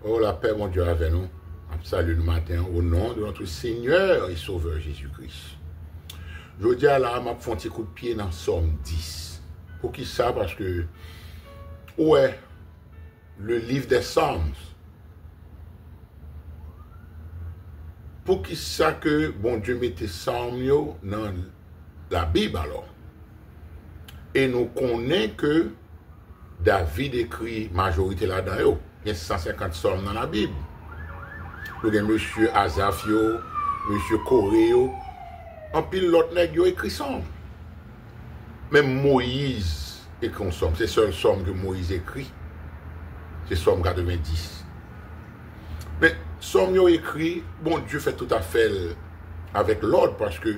Oh, la paix, mon Dieu, avec nous. Salut le matin au nom de notre Seigneur et Sauveur Jésus-Christ. Je dis à la m'a fait un petit coup de pied dans Somme 10. Pour qui ça? Parce que, ouais, le livre des Psaumes. Pour qui ça que bon Dieu mettait Psaumes dans la Bible alors? Et nous connaissons que David écrit majorité là-dedans. Il y a 150 Psaumes dans la Bible. Nous avons M. Asaph, M. Corée, en pile l'autre nèg yo écrit Psaume. Même Moïse écrit un Psaume. C'est le seul Psaume que Moïse écrit. C'est Psaume 90. Mais Psaume yo écrit, bon Dieu fait tout à fait avec l'ordre parce que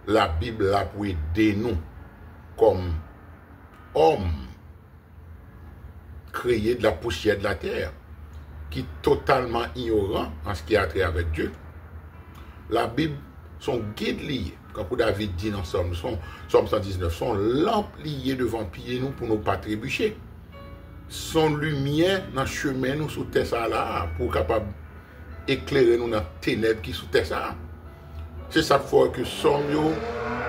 la Bible a pour aider nous comme hommes créés de la poussière de la terre, qui est totalement ignorant en ce qui a trait avec Dieu. La Bible, son guide lié, quand David dit dans Somme 119, son lampe liée devant pied nous pour ne pas trébucher. Son lumière dans le chemin nous sous terre ça là, pour capable éclairer nous dans les ténèbres qui sous terre ça. C'est ça fois que Somme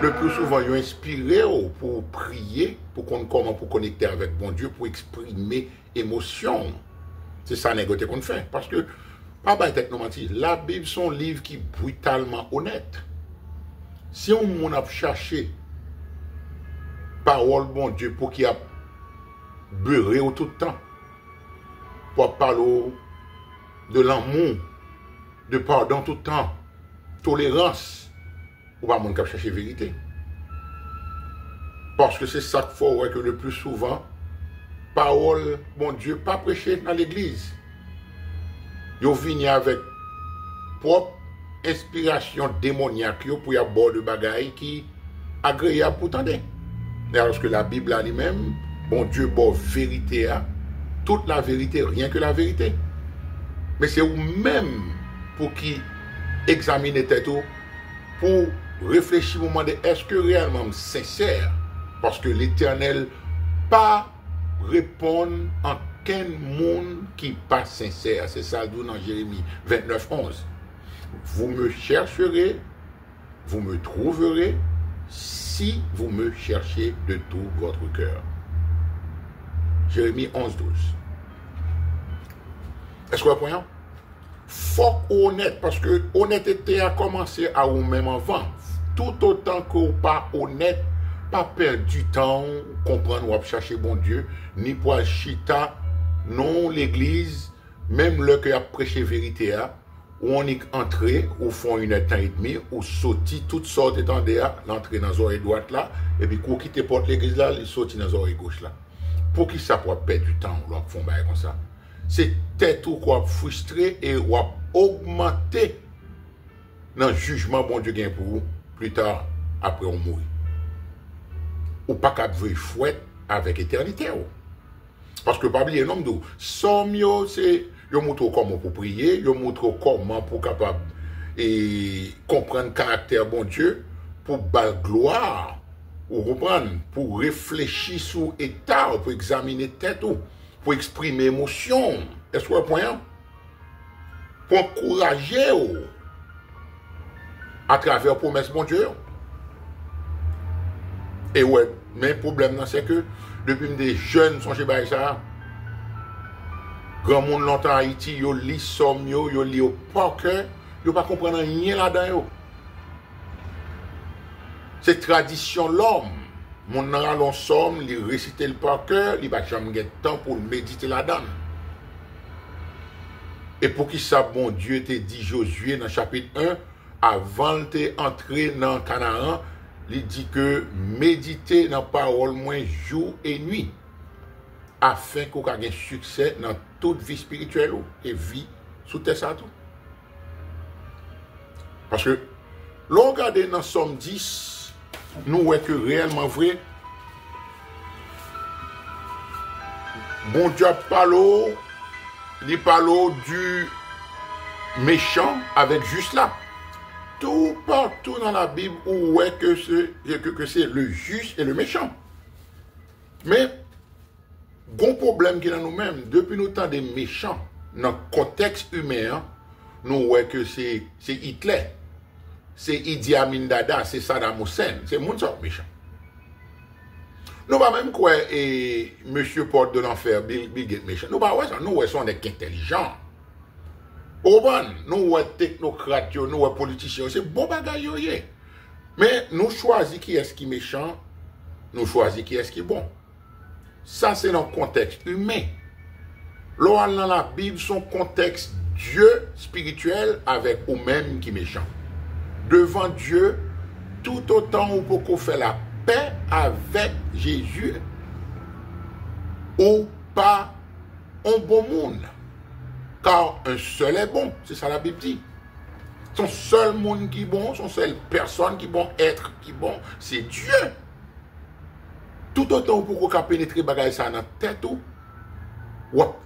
le plus souvent ils ont inspiré pour prier, pour comment pour connecter avec bon Dieu, pour exprimer émotion. C'est ça négoté qu'on fait. Parce que, pas de tête non menti, la Bible, c'est un livre qui est brutalement honnête. Si on a cherché parole bon Dieu pour qu'il a beurré tout le temps, pour parler de l'amour, de pardon tout le temps, tolérance, ou pas mon cap chercher vérité. Parce que c'est ça qu'il faut que le plus souvent, parole, bon Dieu, pas prêcher dans l'église. Ils viennent avec propre inspiration démoniaque pour y avoir de bagailles qui agréable pour tendre. Alors que la Bible elle-même, bon Dieu, bon vérité, toute la vérité, rien que la vérité. Mais c'est vous-même pour qui examiner tête pour réfléchir au moment de est-ce que réellement sincère, parce que l'Éternel pas répondre en quel monde qui pas sincère. C'est ça le dans Jérémie 29, 11. Vous me chercherez, vous me trouverez, si vous me cherchez de tout votre cœur. Jérémie 11, 12. Est-ce que vous comprenez? Faut honnête, parce que honnêteté a commencé à vous-même avant. Tout autant que vous pas honnête, pas perdre du temps, comprendre ou chercher bon Dieu, ni pour chita, non l'église, même le que a prêché vérité, où on est entré, au fond une heure et demie, ou sorti toutes sortes d'étendés, l'entrée dans l'oreille droite là, et puis qu'on quitte porte l'église là, il sorti dans l'oreille gauche là. Pour qui ça peut perdre du temps, ou font bail comme ça. C'est tout quoi frustré et ou augmenter dans le jugement bon Dieu gagne pour vous plus tard après on mourit. Ou pas qu'à vouer fouette avec éternité. Parce que pas oublier nom de somme c'est yo montre comment pour prier, yo montre comment pour capable et comprendre le caractère bon Dieu pour bal gloire ou comprendre pour réfléchir sur état pour examiner tête ou pour exprimer émotion. Est-ce que vous voyez? Pour encourager à travers promesse bon Dieu. Et ouais, mais le problème c'est que depuis des jeunes sont chez ça, grand monde longtemps en Haïti, yo lit somme yo lit au par cœur, yo pas comprendre rien là-dedans. C'est tradition l'homme. Mon nan allons somme, li réciter le par cœur, il va jamais avoir temps pour méditer là-dedans. Et pour qui ça, bon Dieu te dit Josué dans chapitre 1, avant de entrer dans Canaan, il dit que méditer dans la parole moins jour et nuit, afin qu'on ait un succès dans toute vie spirituelle et vie sous terre ça tout. Parce que, l'on regarde dans Somme 10, nous voyons que réellement vrai, bon Dieu parle, il parle du méchant avec juste là. Tout partout dans la Bible où est que c'est le juste et le méchant. Mais, bon problème qu'il y a nous-mêmes, depuis nous temps des méchants, dans le contexte humain, nous voyons que c'est Hitler, c'est Idi Amin Dada, c'est Saddam Hussein, c'est monde qui sont méchants. Nous pas même quoi et Monsieur Porte de l'enfer, Bill Gates méchant. Nous pas ouais ça, nous sont des intelligents. Nous sommes technocrates, nous sommes politiciens, c'est bon bagaille. Mais nous choisissons qui est-ce qui est méchant, nous choisissons qui est-ce qui est bon. Ça, c'est dans le contexte humain. Là, dans la Bible, son contexte Dieu spirituel avec ou même qui est méchant. Devant Dieu, tout autant où peut faire la paix avec Jésus, ou pas un bon monde. Car un seul est bon, c'est ça la Bible dit. Son seul monde qui est bon, son seule personne qui est bon, être qui est bon, c'est Dieu. Tout autant pour qu'on pénétrer bagay ça dans la tête ou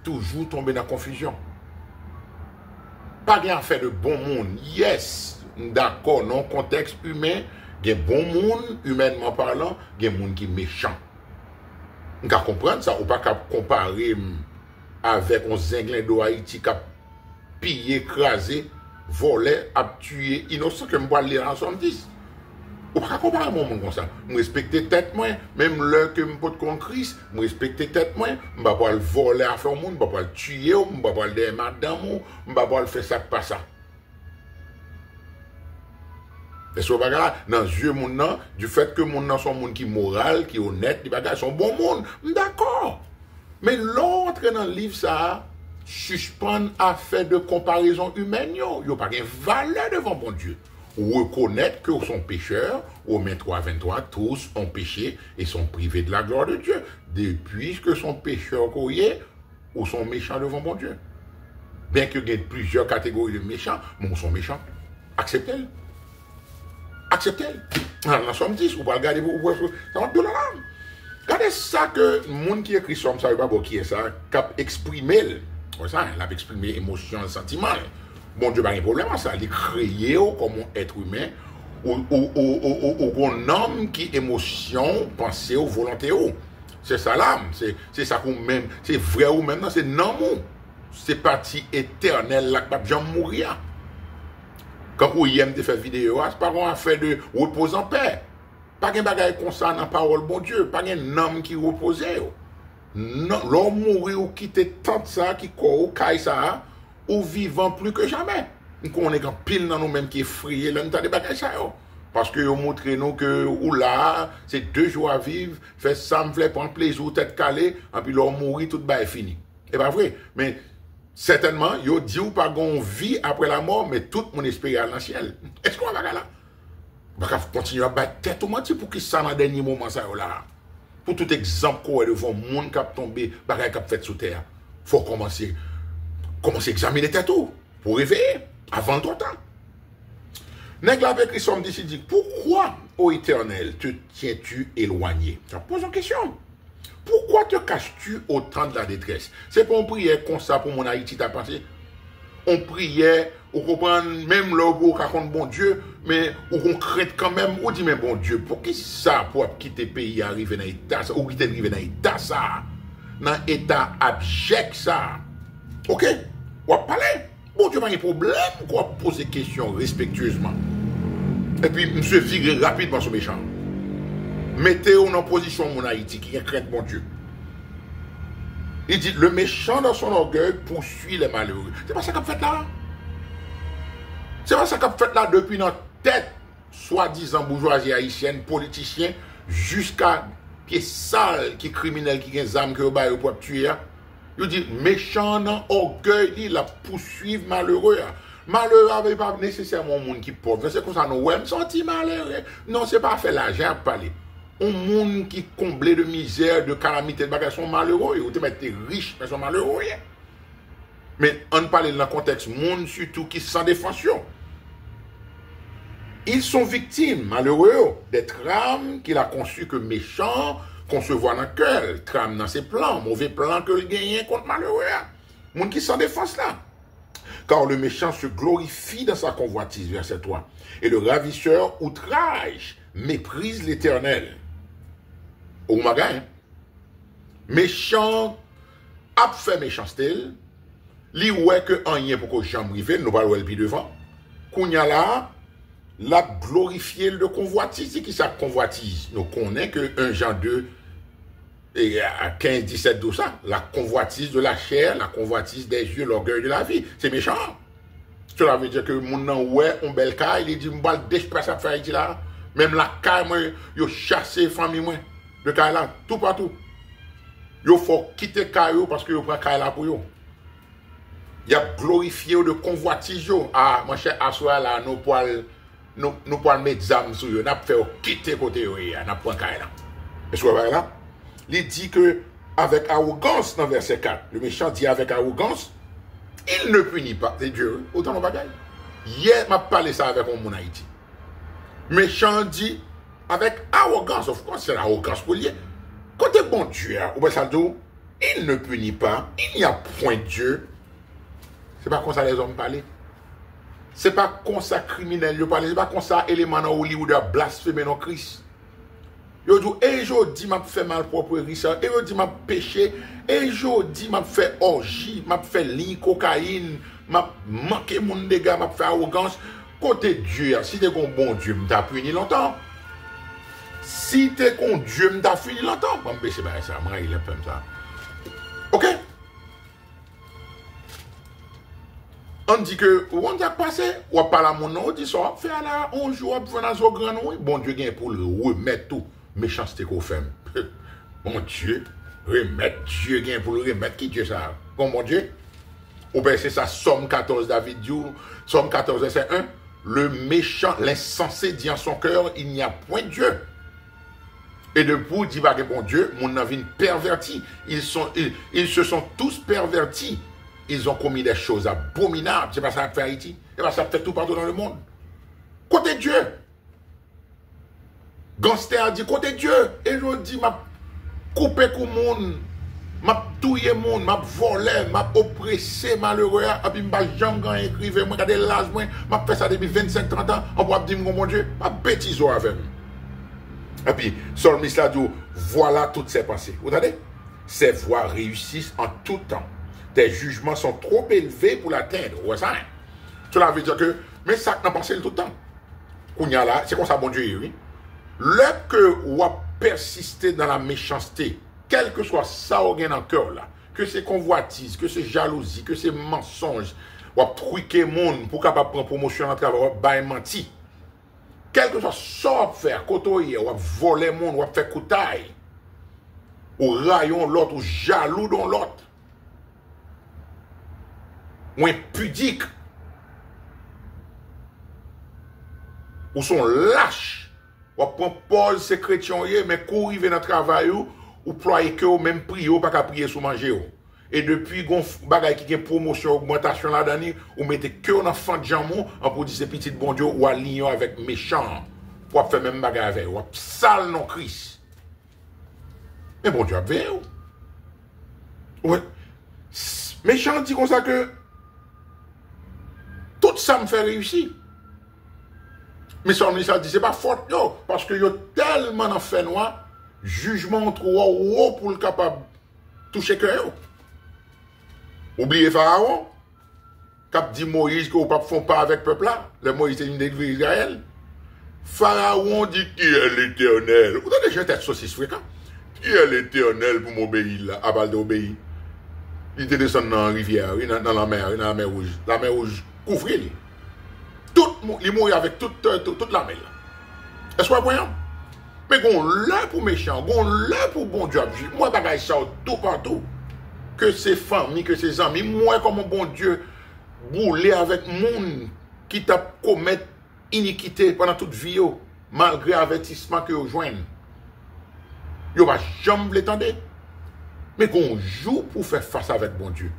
toujours tomber dans la confusion. Pas rien fait de bon monde. Yes, d'accord, dans le contexte humain, il y a bon monde, humainement parlant, il y a un monde qui est méchant. On peut comprendre ça, ou pas comparer avec un zinglin d'Haïti qui a pillé, écrasé, volé, a tué, innocent que je vais lire en 70. Ou pas comparer mon monde comme ça. Je respecte tête moi, même l'heure que je peux contre Christ, je respecte tête moi, je ne vais pas le voler à faire monde, je ne vais pas le tuer, je ne vais pas le démarrer madame, je ne vais pas le faire ça pas ça. Et ce bagage dans yeux mon du fait que mon nom sont monde qui moral, qui honnête, les bagages sont bon monde, d'accord. Mais l'autre dans le livre ça suspend à faire de comparaison humaine, yo pas de valeur devant bon Dieu. Reconnaître que sont pécheurs, Romains 3:23, tous ont péché et sont privés de la gloire de Dieu. Depuis que sont pécheurs ou sont méchants devant bon Dieu. Bien qu'il y ait plusieurs catégories de méchants, mais sont méchants. Acceptez-le. Acceptez-le. Dans Somme 10, vous pouvez regarder, ça va de la langue. Regardez ça que le monde qui écrit Somme, ça ne veut pas qui est ça, cap exprimer, ça, il a exprimé émotion, sentiment. Bon Dieu, pas de problème à ça. Il est créé comme un être humain ou un homme qui émotion, pensée ou volonté. C'est ça l'âme. C'est ça qu'on même. C'est vrai ou même, c'est non. C'est partie éternelle là qui va jamais mourir. Quand vous aimez de faire vidéo, c'est pas une affaire de repose en paix. Pas de bagaille comme ça dans la parole, bon Dieu. Pas un homme qui repose. Non, l'homme mourir ou quitter tant ça, qui court, caille ça, ou vivant plus que jamais. On est en pile dans nous-mêmes qui est frié, là, nous avons des bagages ça. Parce que vous montrez nous que, ou là, c'est 2 jours à vivre, fait ça, me fait prendre plaisir, tête calée, et puis l'homme mourir, tout est fini. C'est pas vrai. Mais, certainement, yo dit ou pas qu'on vit après la mort, mais tout mon esprit dans le ciel. Est-ce qu'on va là? On va continuer à battre tête au menti pour qu'il ça dans le dernier moment, ça, là. Pour tout exemple qu'on est devant le monde qui a tombé, bagaille qui a fait sous terre. Il faut commencer à examiner tête tout, pour réveiller, avant ton temps. Nèg la avec Christ dit, pourquoi, ô Éternel, te tiens-tu éloigné? Ça pose une question. Pourquoi te caches-tu au temps de la détresse? C'est pas une prière comme ça pour mon Haïti t'a pensé. On priait, on comprend même là où on raconte bon Dieu, mais on craint quand même, on dit mais bon Dieu, pour qui ça, pour quitter le pays, arriver dans l'état ça, ou quitter arriver dans l'état ça, dans l'état abject ça. Ok? On va parler. Bon Dieu, pas de problème, on va poser des questions respectueusement. Et puis, monsieur vire rapidement sur méchant. Mettez-vous en position mon Haïti qui crainte mon Dieu. Il dit, le méchant dans son orgueil poursuit les malheureux. C'est pas ça qu'on fait là. C'est pas ça qu'on fait là depuis notre tête, soi-disant bourgeoisie haïtienne, politicien, jusqu'à qui est sale, qui est criminel, qui a des armes que vous avez pour tuer. Il dit, méchant dans orgueil, il a poursuivre malheureux. Malheureux n'avait pas nécessairement un monde qui est pauvre. C'est comme ça, nous, ouais, me senti malheureux. Non, c'est pas fait l'argent à parler. Un monde qui est comblé de misère, de calamité, de bagages sont malheureux. Ils ont été riches, mais sont malheureux. Mais on parle dans le contexte monde surtout qui sans défension. Ils sont victimes, malheureux, des trames qu'il a conçues que méchants concevoir dans le cœur, trame dans ses plans, mauvais plans que le gagne contre malheureux. Monde qui sans défense là. Car le méchant se glorifie dans sa convoitise, verset 3. Et le ravisseur outrage, méprise l'Éternel. Au magasin, méchant a fait méchanceté, Li ouais que rien pour que j'en rive, nous parlons le devant. Kounya là, la glorifier le convoitise. C'est qui ça convoitise? Nous connaissons que 1 Jean 2 et à 15, 17, 12 ça. La convoitise de la chair, la convoitise des yeux, l'orgueil de la vie. C'est méchant. Cela veut dire que mon nan ouais, on bel cas, il dit, m'bal déchepre ça faire ici là. Même la caille, moi, yo chassé famille, moi, de caille là, tout partout. Yo faut quitter caille parce que yo prend caille là pour yo. Il a glorifié de convoitise yo. Ah, mon cher, assoir là, nous poil mettre zam sur yo, n'a fait quitter côté yo, n'a prend caille là. Est-ce que vous voyez là? Il dit que, avec arrogance, dans verset 4, le méchant dit avec arrogance, il ne punit pas. C'est Dieu, autant de bagaille. Hier, m'a parlé ça avec mon Haïti. Méchant dit, avec arrogance, of course, c'est l'arrogance pour lier. Côté bon Dieu, ou bien ça dit, il ne punit pas, il n'y a point Dieu. C'est pas comme ça les hommes parlent. C'est pas comme ça criminel, ils parlent. C'est pas comme ça élément dans Hollywood a blasphémé dans Christ. Yo dit, et je dis, m'a fait malproprerie, et je dis, m'a péché, et je dis, m'a fait orgie, m'a fait ligne, cocaïne, m'a manqué mon dégât, m'a fait arrogance. Côté Dieu, si t'es con bon Dieu, m't'a puni longtemps. Si t'es con Dieu, m't'a fini longtemps. Bon, c'est pas ça, moi, il est comme ça. Ok? On dit que, on a passé, on parle à mon nom, on dit ça, fait là, on joue, on va dans un grand nom, bon Dieu, gagne pour le remettre tout. Méchanceté qu'on fait. Mon Dieu, remettre Dieu gagne pour le remettre. Qui Dieu ça? Bon, mon Dieu. Ou bien c'est ça, Somme 14, David dit, Somme 14, verset 1. Le méchant, l'insensé dit en son cœur, il n'y a point Dieu. Et debout, dit bah, bon Dieu, mon avis perverti. Ils se sont tous pervertis. Ils ont commis des choses abominables. C'est pas ça que fait Haïti. C'est pas ça que fait tout partout dans le monde. Côté Dieu. Gangster a dit côté Dieu. Et je dis, m'a coupé le monde, m'a touillé le monde, m'a volé, m'a oppressé malheureux. Et puis m'a jamais écrivé, m'a regardé l'âge, m'a fait ça depuis 25-30 ans. On va dire, mon Dieu, m'a bêtise avec moi. Et puis, Psalmiste a dit, voilà toutes ces pensées. Vous entendez? Ces voies réussissent en tout temps. Tes jugements sont trop élevés pour l'atteindre. Vous voyez ça? Cela veut dire que, mais ça n'a pas pensé tout le temps. Kounya là, c'est comme ça, bon Dieu, oui. Le que ou a persisté dans la méchanceté, quel que soit ça au gain dans le cœur là, que c'est convoitise, que c'est jalousie, que c'est mensonge, ou a truqué monde pour capable prendre promotion dans le travail, ou a bail menti. Quel que soit ça à faire, côtoyer, ou a voler monde, ou a faire coutaille, ou rayon l'autre, ou jaloux dans l'autre, ou impudique, ou sont lâches. Ou prend pause ces chrétiens, mais courir dans le travail, ou ployer que même prier, ou pas qu'à prier sous manger. Et depuis, gon bagay qui gen promotion, augmentation là-dedans, ou mettez que un enfant de jamon, en pour dire ces petits bon Dieu, ou aligné avec méchant, pour faire même bagay avec, ou sale non Christ. Mais bon Dieu a fait, ouais. Méchant dit comme ça que, tout ça me fait réussir. Mais son ministre a dit, c'est pas faute, yo, parce que yo tellement en fait noir, jugement trop haut pour le capable toucher cœur. Oubliez Pharaon, cap dit Moïse que vous ne font pas avec le peuple là, le Moïse est une des d'Israël. Pharaon dit qui est l'Éternel. Vous avez déjà tête saucisse fréquent. Qui est l'Éternel pour m'obéir là, à balle d'obéir. Il était descendu dans la rivière, dans la mer rouge. La mer rouge couvre lui. Il mourit avec toute la mer. Est-ce que vous voyez? Mais on l'a pour méchant, on l'a pour bon Dieu. Moi, je ça tout partout. Que ses familles, que ses amis. Moi, comme un bon Dieu, boulé avec monde qui t'a commis iniquité pendant toute vie, malgré l'avertissement que vous joignez. Vous ne va jamais l'étendre. Mais qu'on joue pour faire face avec bon Dieu.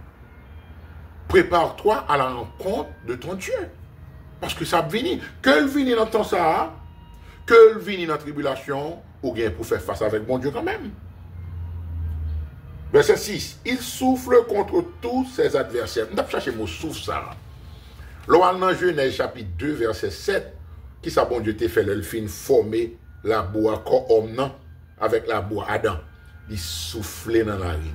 Prépare-toi à la rencontre de ton Dieu. Parce que ça va venir. Que le venir dans ton ça, que le venir dans la tribulation, ou bien pour faire face avec bon Dieu quand même. Verset 6. Il souffle contre tous ses adversaires. On va chercher le mot souffle ça. L'oral dans Genèse chapitre 2, verset 7, qui ça bon Dieu t'a fait le fin former la bois corps homme avec la bois Adam. Il soufflait dans la rime.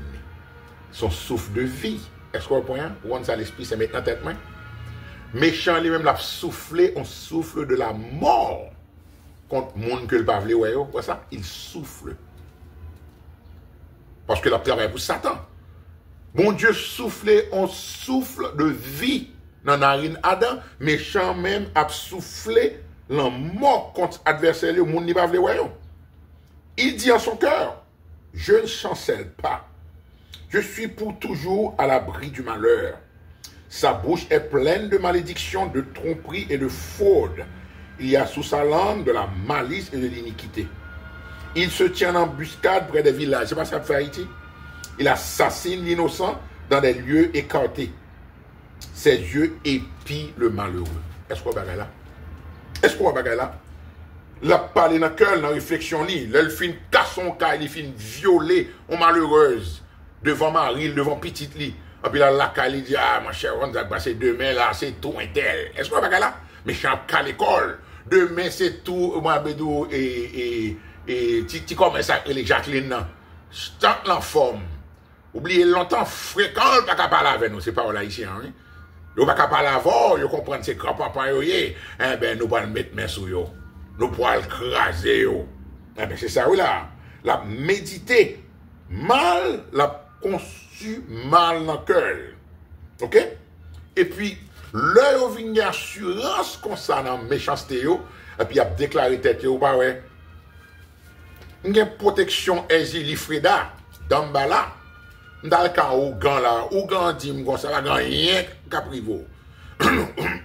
Son souffle de vie. Est-ce qu'on point? Ou ça l'esprit, c'est maintenant tête main? Méchant lui-même l'a soufflé, on souffle de la mort contre monde que le pas voulu, ouais, ça, il souffle. Parce que la travail pour Satan. Bon Dieu soufflé, on souffle de vie dans la narine Adam, méchant même a soufflé la mort contre adversaire, le monde n'y pas voulu, ouais. Il dit en son cœur, je ne chancelle pas. Je suis pour toujours à l'abri du malheur. Sa bouche est pleine de malédictions, de tromperies et de fraude. Il y a sous sa langue de la malice et de l'iniquité. Il se tient en embuscade près des villages. C'est pas ça que fait Haïti? Il assassine l'innocent dans des lieux écartés. Ses yeux épient le malheureux. Est-ce qu'on va là? Est-ce qu'on va là? La parler dans le cœur, dans la réflexion, elle fin casse son cas, il fin violer une malheureuse devant Marie, devant petite lit. Et puis là, la il dit, ah, ma chère, on va passer demain, là, c'est tout un tel. Est-ce qu'on va là? Mais je suis à l'école. Demain, c'est tout, moi, Bédou, et tu commences à les Jacqueline, non. Tant en forme. Oubliez longtemps, fréquent, pas qu'à parler avec nous, c'est pas là ici, hein. Vous pas qu'à parler avant, vous comprenez, c'est grand-papa, eh ben, nous pas mettre main sur eux. Nous pourrons le craser, yo. Eh ben, c'est ça, oui, là. La méditer mal, la conçu mal dans le cœur. OK? Et puis, l'heure où il y a assurance concernant la méchanceté, et puis il a déclaré tête, ou pas, ouais. Il y a une protection Ezili Freda, dans là. Dans le cas où Gan là, où Gan dit, ça va gagner rien qu'à privo.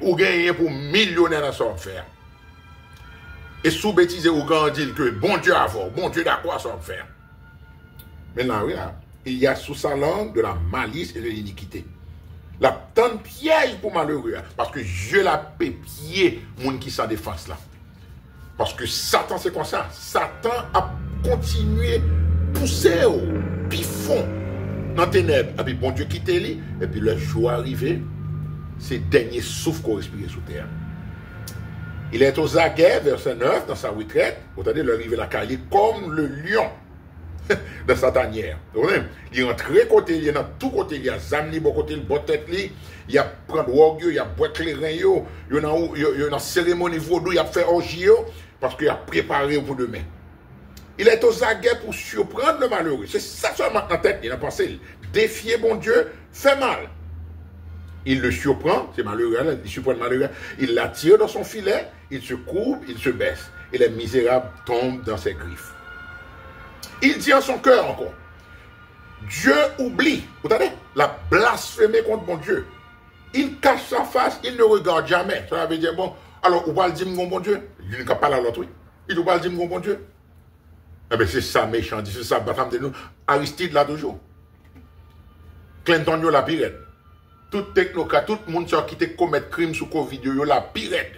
Ou gagner pour millionnaires dans son faire. Et sous bêtise ou Gan dit que bon Dieu a fort, bon Dieu d'accord son faire. Maintenant, oui, là, il y a sous sa langue de la malice et de l'iniquité. La tant piège pour malheureux, parce que Dieu l'a pépié, moun qui s'en défense là. Parce que Satan, c'est comme ça. Satan a continué pousser au pifon dans les ténèbres. Et puis bon Dieu quitte lui. Et puis le jour arrivé, c'est le dernier souffle qu'on respire sous terre. Il est aux aguets, verset 9, dans sa retraite. Vous entendez, il arrive à la caille comme le lion dans sa tanière. Il est rentré côté, il est dans tout côté. Il y a Zamni, bon côté, le bon tête, il y a prendre orgueil, il y a boire clairin, il y a une cérémonie vaudou, il y a fait orgie, parce qu'il a préparé pour demain. Il est aux aguets pour surprendre le malheureux. C'est ça seulement dans la tête, il a pensé. Défier bon Dieu, fait mal. Il le surprend, c'est malheureux, il surprend le malheureux, il l'attire dans son filet, il se courbe, il se baisse. Et les misérables tombent dans ses griffes. Il dit en son cœur encore, Dieu oublie, vous entendez, la blasphémie contre mon Dieu. Il cache sa face, il ne regarde jamais. Ça veut dire, bon, alors, où va le dire mon bon Dieu? Il ne peut pas à l'autre, oui. Il ne va le dire mon bon Dieu. Eh bien, c'est ça, méchant, c'est ça, bâtard de nous. Aristide là toujours. Clinton, yo la pirate. Tout technocrate, tout le monde qui te commet crime sous Covid, yo la pirate.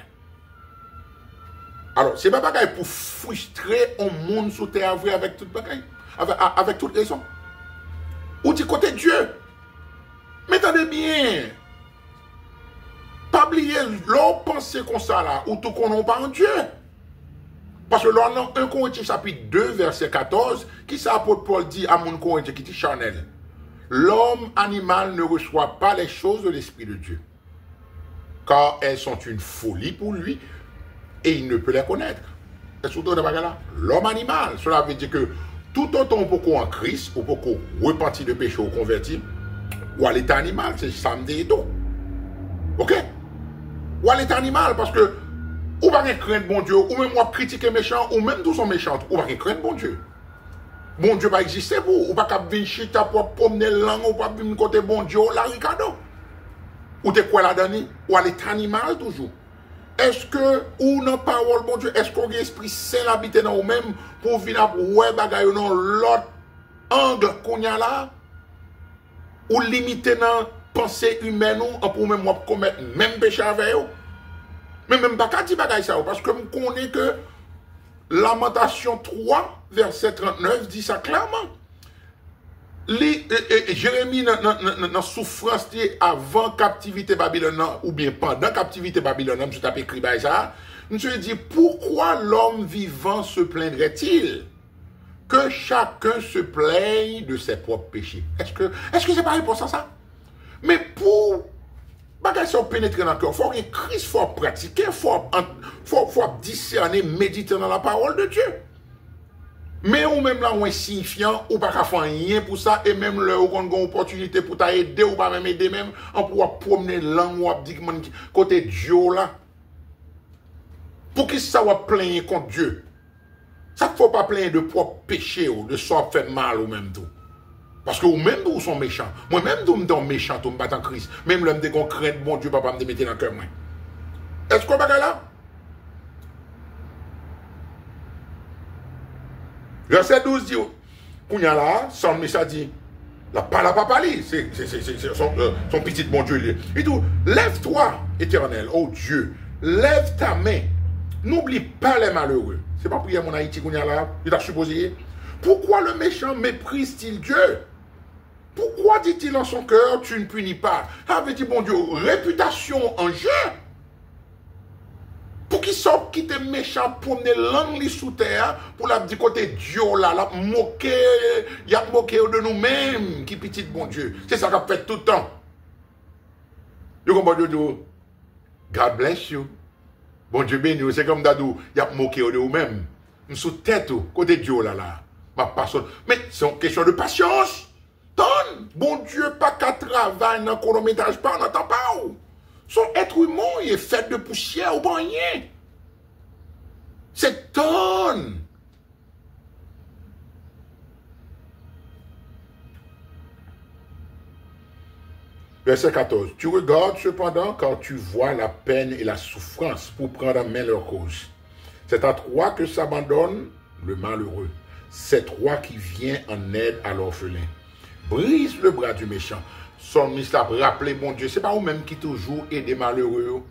Alors, c'est pas bagaille pour frustrer un monde sous terre avec toute bagaille, avec toute raison. Ou du côté Dieu. Mais attendez bien. Pas oublier, l'on pense comme ça là, ou tout qu'on n'a pas en Dieu. Parce que là, dans 1 Corinthiens chapitre 2, verset 14, qui ça apôtre Paul dit à mon Corinthien qui dit charnel. L'homme animal ne reçoit pas les choses de l'Esprit de Dieu, car elles sont une folie pour lui et il ne peut les connaître. C'est surtout de là. L'homme animal, cela veut dire que tout autant pour en Christ, ou pour qu'on repentit de péché ou converti, ou à l'état animal, c'est samedi et tout. Ok? Ou à l'état animal, parce que ou pas craindre bon Dieu, ou même moi critiquer méchant, ou même tous sont méchants, ou pas craindre bon Dieu. Bon Dieu va exister pour, ou pas qu'à venir chita pour promener langue, ou pas venir côté bon Dieu, la Ricardo. Ou t'es quoi là-dedans, ou à l'état animal toujours. Est-ce que, ou dans parole bon Dieu, est-ce qu'on a l'Esprit Saint habité dans nous-mêmes pour venir ouais bagaille dans l'autre angle qu'on y a là, ou limiter dans pensée humaine, ou pour même moi commettre même péché avec eux. Mais même pas qu'à dire bagaille ça, parce que je connais que Lamentation 3, verset 39, dit ça clairement. Jérémie, dans souffrance avant captivité Babylone, ou bien pendant captivité Babylone, je tape écrit ça, je me dis, pourquoi l'homme vivant se plaindrait-il que chacun se plaigne de ses propres péchés? Est-ce que c'est pareil pour ça? Mais pour bagage ça pénétrer dans le cœur, il faut que Christ, faut pratiquer, faut discerner, méditer dans la parole de Dieu. Mais ou même là, on est insignifiant, ou pas faire rien pour ça, et même là, on a une opportunité pour t'aider, ou pas même aider même, on pourra promener langue, ou dire côté Dieu là. Pour qui ça va plaindre contre Dieu? Ça ne faut pas plaindre de propre péché, ou de soi fait mal, ou même tout. Parce que vous-même, vous sont méchants. Moi-même, vous me suis méchant, vous me battez en Christ. Même l'homme de qu'on craint, bon Dieu, papa me mettre dans le cœur. Est-ce qu'on va là? Verset 12 dit, Kounya là, son ça dit, la papa li, c'est son petit bon Dieu. Il dit, lève-toi, éternel, oh Dieu, lève ta main. N'oublie pas les malheureux. C'est pas prière mon Haïti Kounya là, il a supposé. Pourquoi le méchant méprise-t-il Dieu? Pourquoi dit-il en son cœur, tu ne punis pas? Avait dit, bon Dieu, réputation en jeu. Pour qu'il sorte qui te méchant pour mener langue sous terre, pour la dire côté Dieu là, la moquer, il y a moqué de nous-mêmes, qui petit bon Dieu. C'est ça qu'on fait tout le temps. Vous comprenez, God bless you. Bon Dieu béni, c'est comme d'adou, il y a moqué de nous-mêmes. Sous tête, côté Dieu là. Ma personne. Mais c'est une question de patience. Donne, bon Dieu, pas qu'à travailler dans le chronométrage, pas, on n'entend pas. Son être humain, il est fait de poussière ou pas rien. C'est tonne. Verset 14. Tu regardes cependant quand tu vois la peine et la souffrance pour prendre en main leur cause. C'est à toi que s'abandonne le malheureux. C'est toi qui viens en aide à l'orphelin. Brise le bras du méchant. Son ministre a rappelé, mon Dieu, c'est pas vous-même qui toujours aide les malheureux.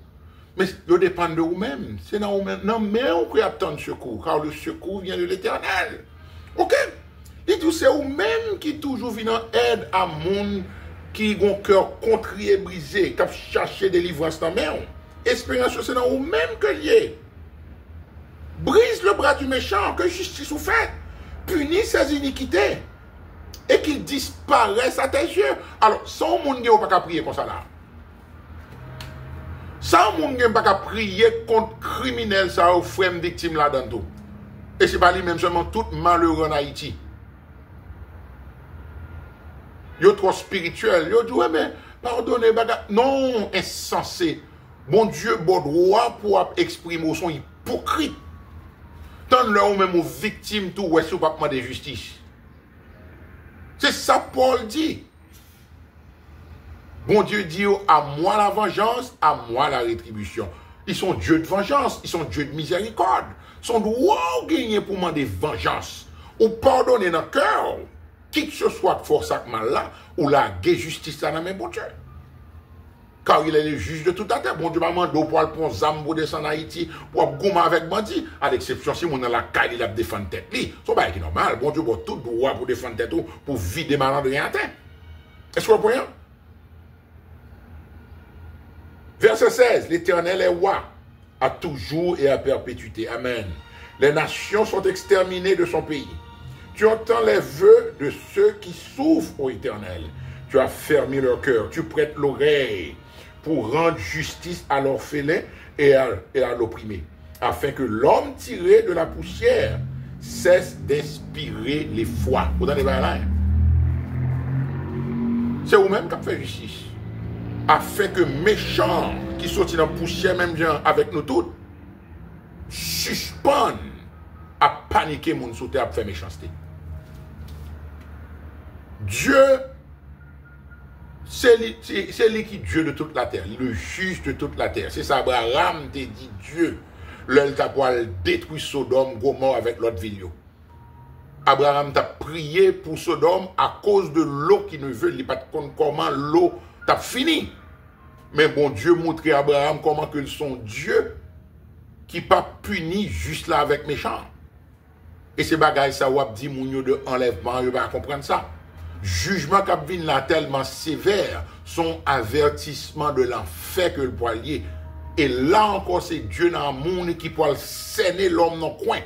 Mais ça dépend de vous-même. C'est dans vous-même. Non, mais on peut attendre secours, car le secours vient de l'Éternel. Ok? Et tout, c'est vous-même qui toujours vient en aide à monde qui ont un cœur contrit et brisé, qui a cherché délivrance dans la main. Espérance, c'est dans vous-même que lié. Brise le bras du méchant, que justice vous fait. Punis ses iniquités. Et qu'il disparaisse à tes yeux. Alors, sans monde ne peut pas prier comme ça là. Sans monde ne peut pas prier contre criminel, ça ou frère victime là-dedans tout. Et c'est pas lui-même seulement tout malheureux en Haïti. Yo trop spirituel. Yo dit, ouais, mais pardonnez, baga. Non, insensé. Bon Dieu, bon droit pour exprimer son hypocrite. Tant là ou même aux victimes tout, ouais, c'est pas demander justice. C'est ça Paul dit. Bon Dieu dit, à moi la vengeance, à moi la rétribution. Ils sont Dieu de vengeance, ils sont Dieu de miséricorde. Ils sont droit gagner pour demander vengeance. Ou pardonner dans le cœur, qui que ce soit de force à mal là, ou la justice à la même bon Dieu. Car il est le juge de toute la terre. Bon Dieu m'a demandé pour aller prendre zam pour descendre en Haïti, pour gommer avec bandit. À l'exception, si mon dans la caille, il a défendu tête. C'est pas normal. Bon Dieu, pour tout droit pour défendre tête, pour vider malade rien à terre. Est-ce que vous comprenez? Verset 16. L'Éternel est roi, à toujours et à perpétuité. Amen. Les nations sont exterminées de son pays. Tu entends les vœux de ceux qui souffrent, ô Éternel. Tu as fermé leur cœur. Tu prêtes l'oreille pour rendre justice à l'orphelin et à l'opprimé, afin que l'homme tiré de la poussière cesse d'inspirer les foi. Vous entendez bien là? C'est vous-même qui avez fait justice. Afin que méchants qui sont dans la poussière, même bien avec nous tous, suspendent à paniquer mon sauté à faire méchanceté. Dieu, c'est lui qui est Dieu de toute la terre, le juge de toute la terre. C'est ça, Abraham t'a dit Dieu, l'œil t'a pour détruire Sodome, Gomorrhe avec l'autre ville. Abraham t'a prié pour Sodome à cause de l'eau qui ne veut, il pas comment l'eau t'a fini. Mais bon Dieu montrait à Abraham comment que son Dieu qui pas puni juste là avec méchant. Et ces bagailles ça ou dit moun de enlèvement, il va comprendre ça. Jugement qui vient là tellement sévère, son avertissement de l'enfer que le poilier. Et là encore, c'est Dieu dans le monde qui peut saigner l'homme dans le coin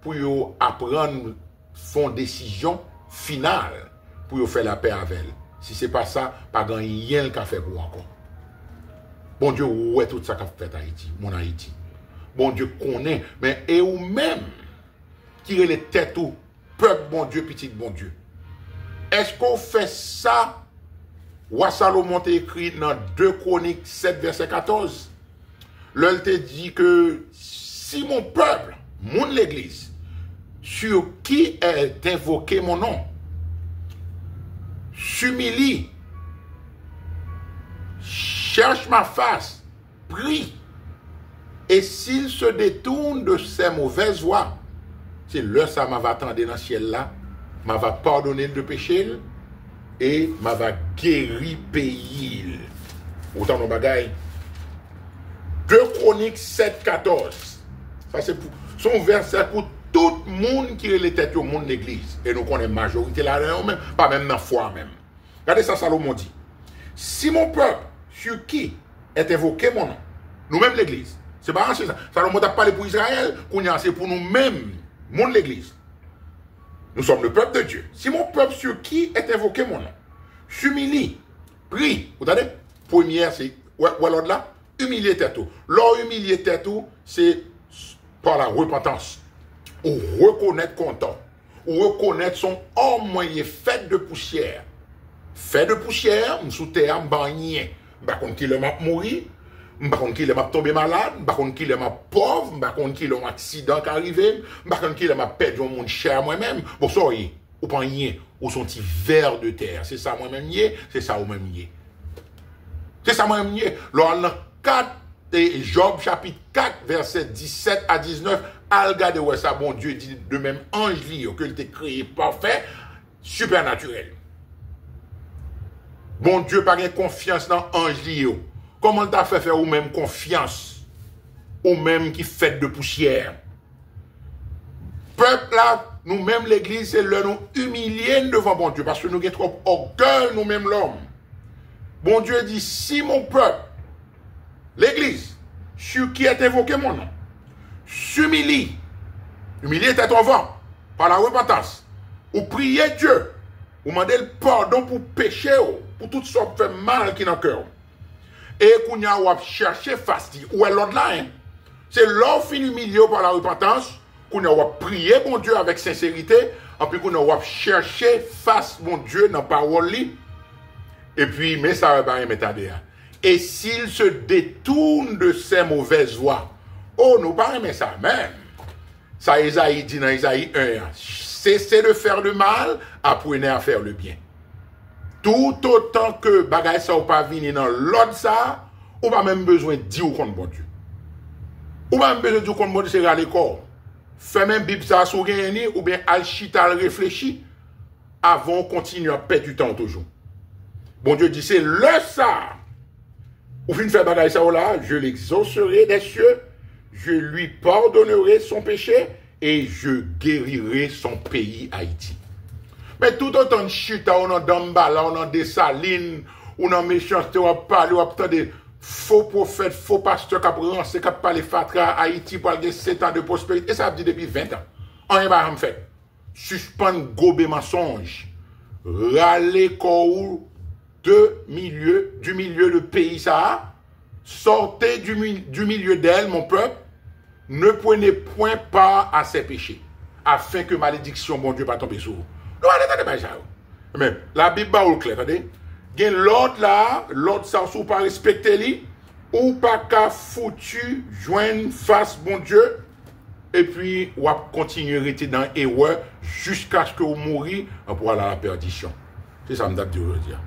pour apprendre son décision finale pour faire la paix avec elle. Si ce n'est pas ça, pas grand rien qu'a fait pour encore. Bon Dieu, ouais, tout ça qu'a fait Haïti, mon Haïti. Bon Dieu connaît, mais et ou même, qui est les têtes ou, peuple bon Dieu, petit bon Dieu. Est-ce qu'on fait ça? Roi Salomon t'a écrit dans 2 Chroniques 7, verset 14. Là, il te dit que si mon peuple, mon l'église, sur qui est invoqué mon nom, s'humilie, cherche ma face, prie, et s'il se détourne de ses mauvaises voies, c'est là ça m'a va attendre dans le ciel là, m'a va pardonner le péché et m'a va guérir pays. Autant de bagailles. 2 Chroniques 7, 14. Ça c'est pour son verset pour tout le monde qui est les têtes au monde de l'église. Et nous connaissons la majorité là, même, pas même dans la foi même. Regardez ça, Salomon dit. Si mon peuple, sur qui est invoqué mon nom, nous-mêmes l'église, c'est pas ça. Salomon n'a pas parlé pour Israël, c'est pour nous-mêmes, monde de l'église. Nous sommes le peuple de Dieu. Si mon peuple sur qui est invoqué mon nom, s'humilie, prie, vous entendez? Première, c'est, l'autre là, humilier tête. L'or humilier tête, c'est par la repentance. Ou reconnaître content. Ou reconnaître son homme moyen fait de poussière. Fait de poussière, sous terre, bagné. Par contre, qu'il m'a mouru. Par contre, qu'il m'a tombé malade. Par contre, qu'il m'a pauvre. Par contre, qu'il m'a accident qui arrivé. Par contre, qu'il m'a perdu mon cher moi-même. Bon, ça, ou pas rien. Ou son petit verre de terre. C'est ça moi-même nier. C'est ça ou même nier. C'est ça moi-même nier. Lors 4 et Job chapitre 4 verset 17 à 19, al gade ouais ça bon Dieu dit de même ange li que il t'a créé parfait, supernaturel. Bon Dieu pas confiance dans ange li. Comment t'as fait faire ou même confiance ou même qui fait de poussière. Peuple là, nous-mêmes l'église c'est là nous humilier devant bon Dieu parce que nous avons trop orgueil nous-mêmes l'homme. Bon Dieu dit si mon peuple l'église, sur qui est invoqué mon nom, s'humilie, humilier tête en vent, par la repentance, ou prier Dieu, ou demander le pardon pour péché, pour tout ce qui fait mal qui dans le cœur. Et qu'on y a cherché face, ou est l'autre là, hein? C'est l'homme fin humilié par la repentance, qu'on a prié mon Dieu avec sincérité, et puis qu'on a cherché face mon Dieu dans la parole, et puis, mais ça va pas mettre à dire. Et s'il se détourne de ses mauvaises voies, oh, nous pas aimer ça même. Ça, Isaïe dit dans Isaïe 1, cessez de faire le mal, apprenez à faire le bien. Tout autant que bagay ça ou pas venir dans l'autre ça, ou pas même besoin de dire contre bon Dieu. Ou pas même besoin de dire contre bon Dieu, c'est râler corps. Fait même Bible ça sous gagner, ou bien al chita al réfléchir, avant continuer à perdre du temps toujours. Bon Dieu dit, c'est le ça. Ou fin faire bagaille ça là, je l'exaucerai des cieux, je lui pardonnerai son péché et je guérirai son pays Haïti. Mais tout autant de chute, on a d'Ambala, on a des salines, on a méchanceté, on a parlé, on a des faux prophètes, faux pasteurs qui ont qui ont parlé fatra Haïti pour avoir 7 ans de prospérité. Et ça a dit depuis 20 ans. On n'est pas fait. Suspendre gobe mensonge. Râler corps du milieu de pays ça. Sortez du milieu d'elle, mon peuple. Ne prenez point part à ses péchés. Afin que malédiction, mon Dieu, pas tomber sur vous. Non, attendez pas ça. Mais la Bible va au clair, attendez. Gen l'autre là, l'autre ça, ou pas respecter lui, ou pas qu'à foutu, joindre face, bon Dieu, et puis, ou à continuer à rester dans l'erreur jusqu'à ce que vous mouriez pour aller à la perdition. C'est ça que je veux dire.